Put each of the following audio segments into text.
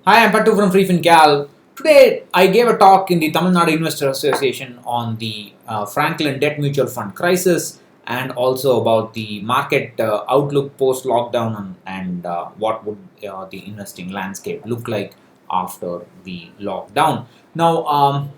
Hi, I'm Pattu from freefincal. Today, I gave a talk in the Tamil Nadu Investor Association on the Franklin Debt Mutual Fund crisis and also about the market outlook post lockdown and what would the investing landscape look like after the lockdown. Now,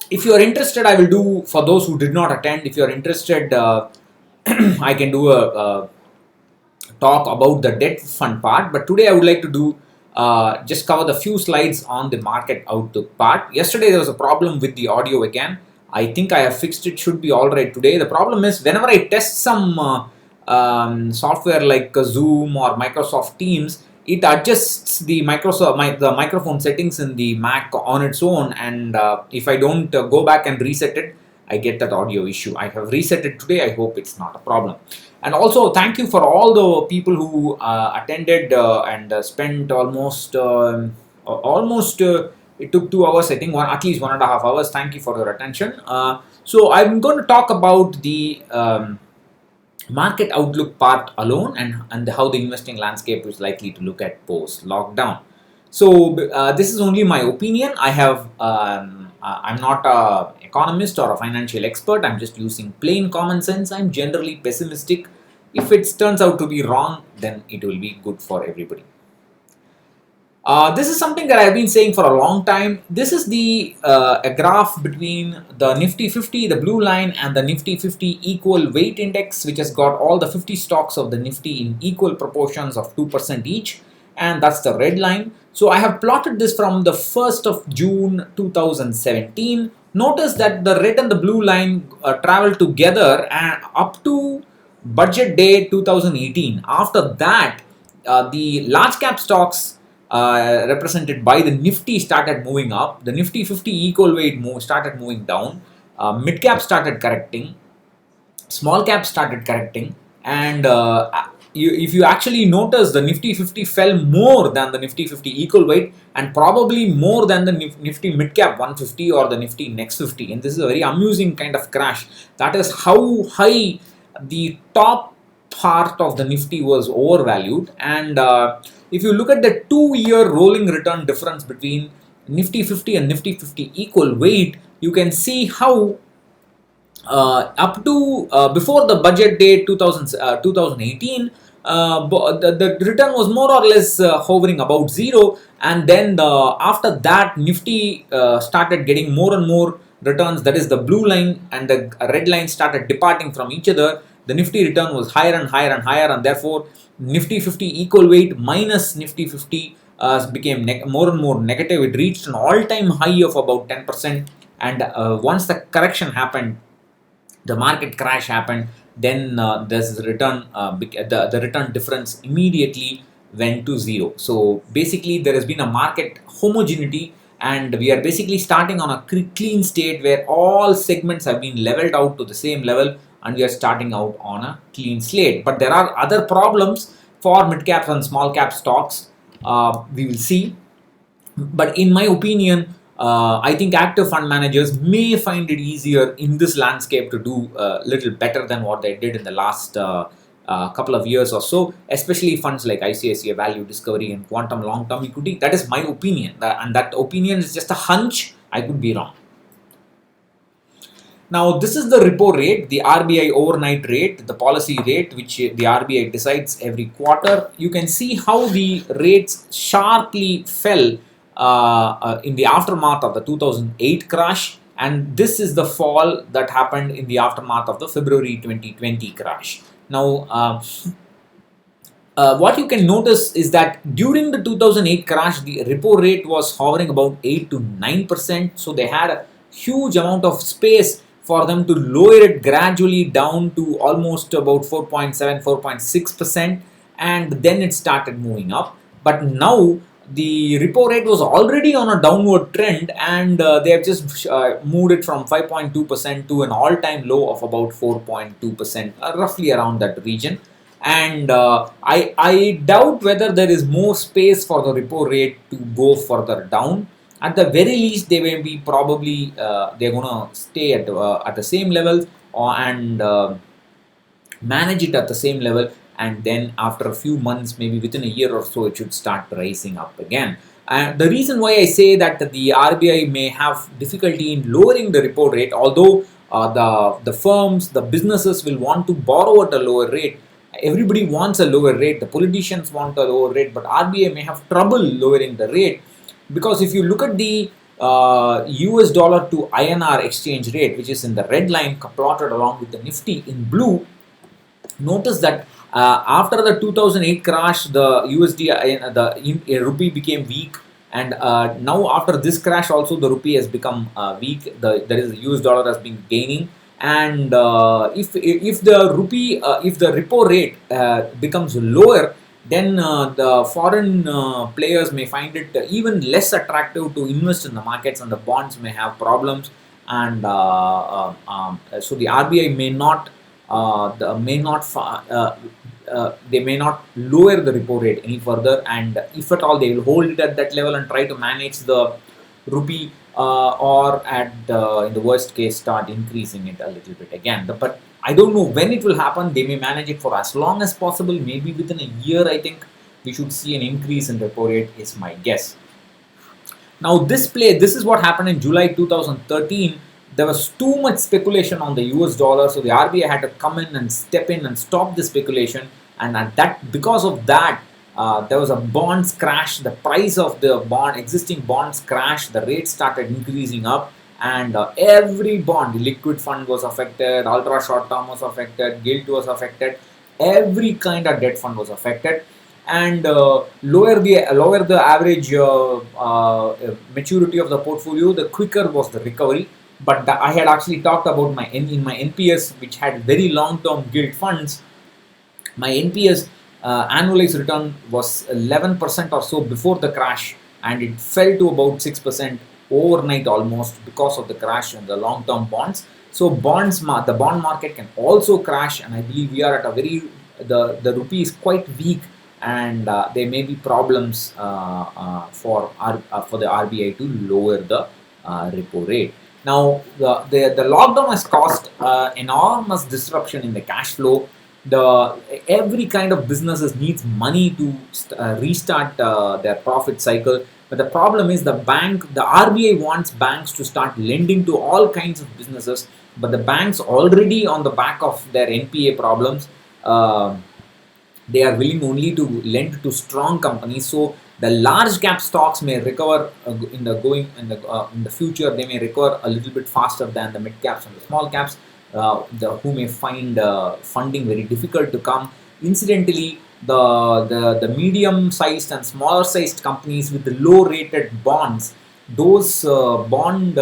if you are interested, I will do for those who did not attend. If you are interested, I can do a talk about the debt fund part, but today I would like to do just cover the few slides on the market outlook part. Yesterday there was a problem with the audio again. I think I have fixed it, should be all right today. The problem is whenever I test some software like Zoom or Microsoft Teams, it adjusts the the microphone settings in the Mac on its own, and if I don't go back and reset it, I get that audio issue. I have reset it today. I hope it's not a problem. And also, thank you for all the people who attended and spent almost. It took 2 hours, I think, at least 1.5 hours. Thank you for your attention. So I'm going to talk about the market outlook part alone and how the investing landscape is likely to look at post lockdown. So this is only my opinion. I'm not a economist or a financial expert. I'm just using plain common sense. I'm generally pessimistic. If it turns out to be wrong, then it will be good for everybody. This is something that I've been saying for a long time. This is the a graph between the Nifty 50, the blue line, and the Nifty 50 equal weight index, which has got all the 50 stocks of the Nifty in equal proportions of 2% each, and that's the red line. So I have plotted this from the 1st of June 2017. Notice that the red and the blue line travel together and up to budget day 2018. After that, the large cap stocks represented by the Nifty started moving up. The Nifty 50 equal weight started moving down. Mid cap started correcting. Small cap started correcting. And if you actually notice, the Nifty 50 fell more than the Nifty 50 equal weight and probably more than the Nifty mid cap 150 or the Nifty next 50. And this is a very amusing kind of crash. That is how high the top part of the Nifty was overvalued. And if you look at the 2-year rolling return difference between Nifty 50 and Nifty 50 equal weight, you can see how up to before the budget day 2018, the return was more or less hovering about zero, and then after that Nifty started getting more and more returns. That is, the blue line and the red line started departing from each other. The Nifty return was higher and higher and higher, and therefore Nifty 50 equal weight minus Nifty 50 became more and more negative. It reached an all-time high of about 10%, and once the correction happened, the market crash happened, then this return the return difference immediately went to zero. So basically there has been a market homogeneity, and we are basically starting on a clean state where all segments have been leveled out to the same level, and we are starting out on a clean slate. But there are other problems for mid caps and small cap stocks. We will see, but in my opinion, I think active fund managers may find it easier in this landscape to do a little better than what they did in the last couple of years or so, especially funds like ICICI Value, Discovery, and Quantum Long Term Equity. That is my opinion, and that opinion is just a hunch. I could be wrong. Now, this is the repo rate, the RBI overnight rate, the policy rate, which the RBI decides every quarter. You can see how the rates sharply fell in the aftermath of the 2008 crash, and this is the fall that happened in the aftermath of the February 2020 crash. Now, what you can notice is that during the 2008 crash, the repo rate was hovering about 8 to 9%. So they had a huge amount of space for them to lower it gradually down to almost about 4.7, 4.6%, and then it started moving up. But now the repo rate was already on a downward trend, and they have just moved it from 5.2% to an all-time low of about 4.2%, roughly around that region. And I doubt whether there is more space for the repo rate to go further down. At the very least, they may be probably they're gonna stay at the same level, and manage it at the same level, and then after a few months, maybe within a year or so, it should start rising up again. And the reason why I say that the RBI may have difficulty in lowering the repo rate, although the firms, the businesses will want to borrow at a lower rate. Everybody wants a lower rate. The politicians want a lower rate, but RBI may have trouble lowering the rate, because if you look at the US dollar to INR exchange rate, which is in the red line plotted along with the Nifty in blue, notice that after the 2008 crash, the USD, the rupee became weak, and now after this crash also the rupee has become weak. That is, the US dollar has been gaining, and if the rupee, if the repo rate becomes lower, then the foreign players may find it even less attractive to invest in the markets, and the bonds may have problems, and so the RBI may not they may not lower the repo rate any further, and if at all they will hold it at that level and try to manage the rupee, or at in the worst case start increasing it a little bit again. But I don't know when it will happen. They may manage it for as long as possible, maybe within a year. I think we should see an increase in repo rate is my guess. Now this is what happened in July 2013. There was too much speculation on the US dollar, so the RBI had to come in and step in and stop the speculation, and because of that, there was a bonds crash. The price of the existing bonds crashed. The rate started increasing up, and every bond, liquid fund was affected, ultra short term was affected, gilt was affected, every kind of debt fund was affected, and lower the average maturity of the portfolio, the quicker was the recovery. But I had actually talked about in my NPS, which had very long-term gilt funds. My NPS annualized return was 11% or so before the crash, and it fell to about 6% overnight almost because of the crash in the long-term bonds. So the bond market can also crash, and I believe we are at a the rupee is quite weak, and there may be problems for the RBI to lower the repo rate. Now, the lockdown has caused enormous disruption in the cash flow. Every kind of businesses needs money to restart their profit cycle. But the problem is the RBI wants banks to start lending to all kinds of businesses, but the banks already on the back of their NPA problems, they are willing only to lend to strong companies. So the large cap stocks may recover in the future. They may recover a little bit faster than the mid caps and the small caps, who may find funding very difficult to come. Incidentally, the medium sized and smaller sized companies with the low rated bonds, those bond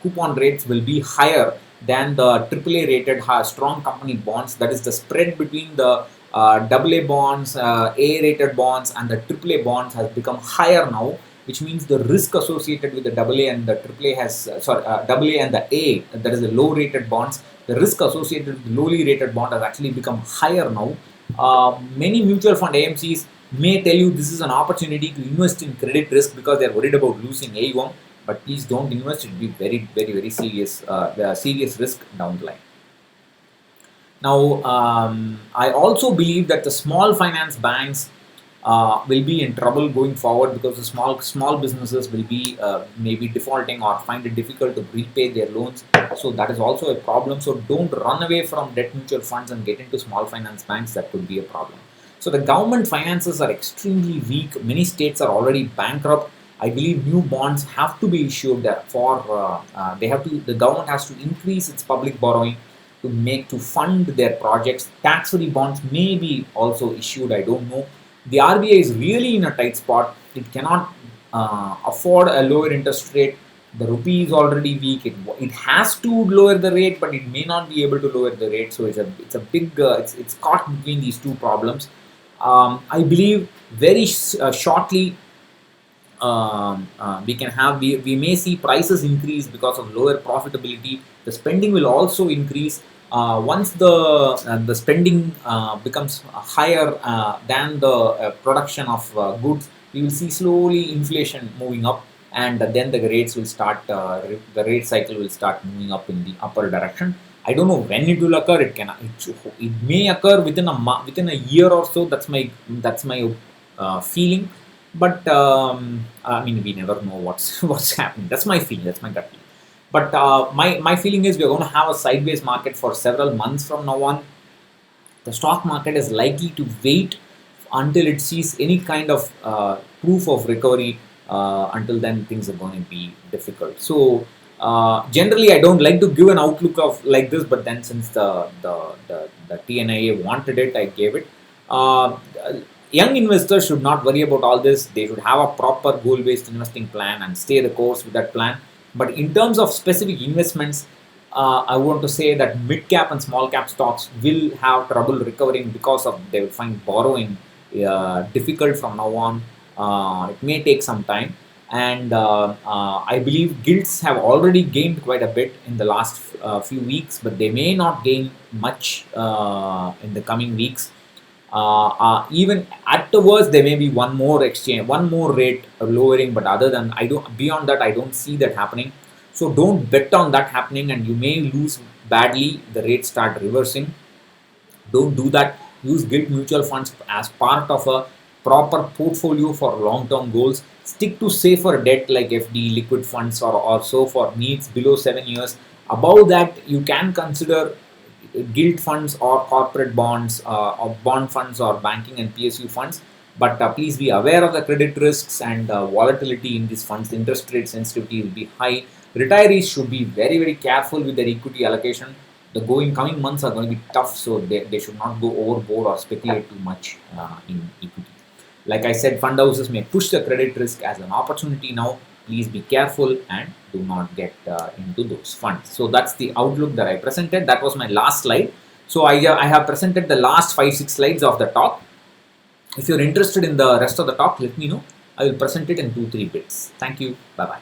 coupon rates will be higher than the AAA rated strong company bonds. That is, the spread between the AA bonds, A rated bonds, and the AAA bonds has become higher now, which means the risk associated with the AA and the AAA AA and the A, that is the low rated bonds, the risk associated with the lowly rated bond has actually become higher now. Many mutual fund AMCs may tell you this is an opportunity to invest in credit risk because they are worried about losing AUM, but please don't invest. It will be very, very, very serious, serious risk down the line. Now, I also believe that the small finance banks will be in trouble going forward, because the small businesses will be maybe defaulting or find it difficult to repay their loans. So that is also a problem. So don't run away from debt mutual funds and get into small finance banks. That could be a problem. So the government finances are extremely weak. Many states are already bankrupt. I believe new bonds have to be issued for the government has to increase its public borrowing to fund their projects. Tax-free bonds may be also issued. I don't know. The RBI is really in a tight spot. It cannot afford a lower interest rate. The rupee is already weak. It has to lower the rate, but it may not be able to lower the rate. So it's a big it's caught between these two problems. I believe very shortly we may see prices increase because of lower profitability. The spending will also increase. Once the spending becomes higher than the production of goods, we will see slowly inflation moving up, and then the rates will start. The rate cycle will start moving up in the upper direction. I don't know when it will occur. It may occur within a year or so. That's my feeling. But I mean, we never know what's what's happening. That's my feeling. That's my gut feeling. But my feeling is we're going to have a sideways market for several months from now on. The stock market is likely to wait until it sees any kind of proof of recovery. Until then, things are going to be difficult. So generally, I don't like to give an outlook of like this, but then since the TNIA wanted it, I gave it. Uh, Young investors should not worry about all this. They should have a proper goal-based investing plan and stay the course with that plan. But in terms of specific investments, I want to say that mid cap and small cap stocks will have trouble recovering because of they will find borrowing difficult from now on. It may take some time, and I believe gilts have already gained quite a bit in the last few weeks, but they may not gain much in the coming weeks. Even at the worst, there may be one more exchange, one more rate lowering, but other than I don't beyond that, I don't see that happening. So don't bet on that happening, and you may lose badly. The rates start reversing. Don't do that. Use gilt mutual funds as part of a proper portfolio for long-term goals. Stick to safer debt like FD, liquid funds, or also for needs below 7 years. Above that, you can consider gilt funds or corporate bonds or bond funds or banking and PSU funds. But please be aware of the credit risks and volatility in these funds. Interest rate sensitivity will be high. Retirees should be very, very careful with their equity allocation. The coming months are going to be tough, so they should not go overboard or speculate too much in equity. Like I said, fund houses may push the credit risk as an opportunity now. Please be careful and do not get into those funds. So that's the outlook that I presented. That was my last slide. So I have presented the last 5-6 slides of the talk. If you're interested in the rest of the talk, let me know. I will present it in 2-3 bits. Thank you. Bye bye.